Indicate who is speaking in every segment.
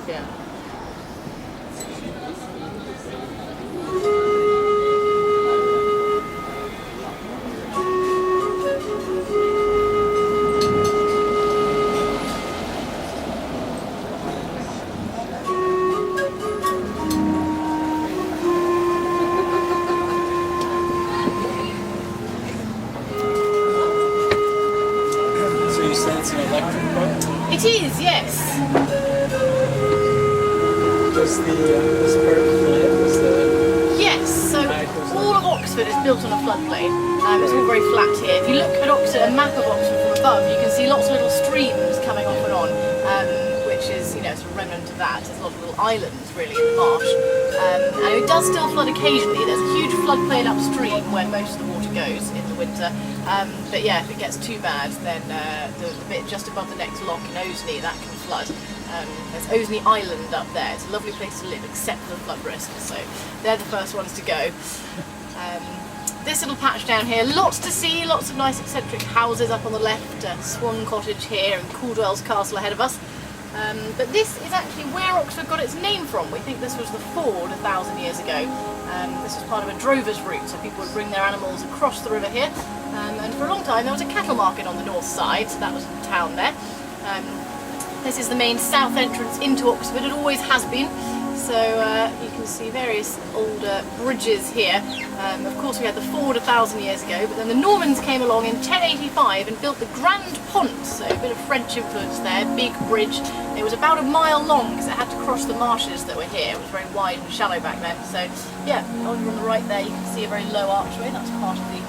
Speaker 1: Yeah. It is, yes.
Speaker 2: Does this part flood?
Speaker 1: Yes, so all of Oxford is built on a floodplain. It's all very flat here. If you look at Oxford, a map of Oxford from above, you can see lots of little streams coming off and on, which is, you know, sort of remnant of that. There's a lot of little islands, really, in the marsh. And it does still flood occasionally. There's a huge floodplain upstream where most of the water goes in the winter. But yeah, if it gets too bad, then the bit just above the next lock in Osney, that can flood. There's Osney Island up there. It's a lovely place to live, except for the flood risk, so they're the first ones to go. This little patch down here, lots to see, lots of nice eccentric houses up on the left, Swan Cottage here and Caldwell's Castle ahead of us. But this is actually where Oxford got its name from. We think this was the ford 1,000 years ago. This was part of a drover's route, so people would bring their animals across the river here. And for a long time there was a cattle market on the north side, so that was the town there. This is the main south entrance into Oxford, it always has been. So you can see various older bridges here. Of course we had the ford 1,000 years ago, but then the Normans came along in 1085 and built the Grand Pont, so a bit of French influence there, big bridge. It was about a mile long because it had to cross the marshes that were here. It was very wide and shallow back then. So yeah, over on the right there you can see a very low archway, that's part of the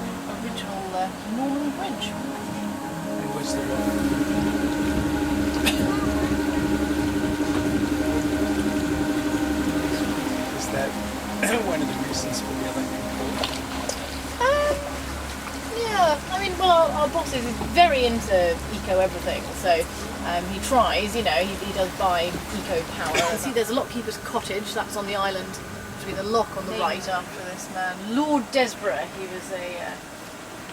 Speaker 1: original Norman bridge.
Speaker 2: And what's the one? One of the reasons for the electric boat?
Speaker 1: Yeah, I mean, well, our boss is very into eco everything, so he tries, you know, he does buy eco power. You see there's a lockkeeper's cottage, that's on the island, between the lock on the right after this man. Lord Desborough, he was a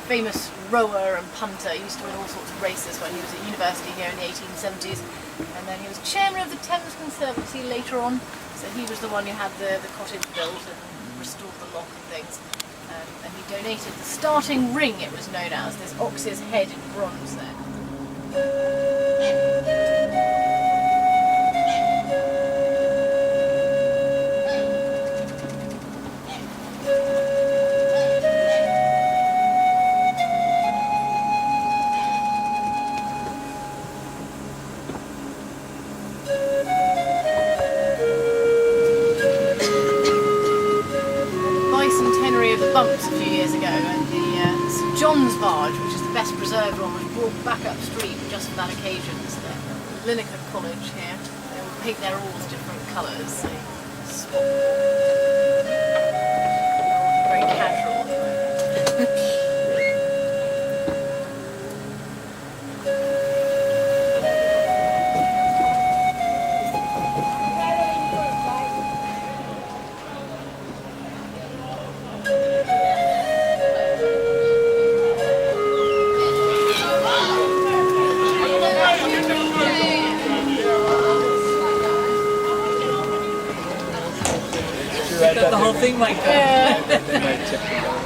Speaker 1: famous rower and punter. He used to win all sorts of races when he was at university here in the 1870s, and then he was chairman of the Thames Conservancy later on. So he was the one who had the cottage built and restored the lock and things. And he donated the starting ring, it was known as, this ox's head in bronze there. Bumps a few years ago, and the St John's barge, which is the best preserved one, was brought back upstream just for that occasion. So the Linacre College here, they will paint their oars different colours, so swap. Very casual.
Speaker 3: The whole thing might go.
Speaker 1: Yeah.
Speaker 2: They might tip the boat.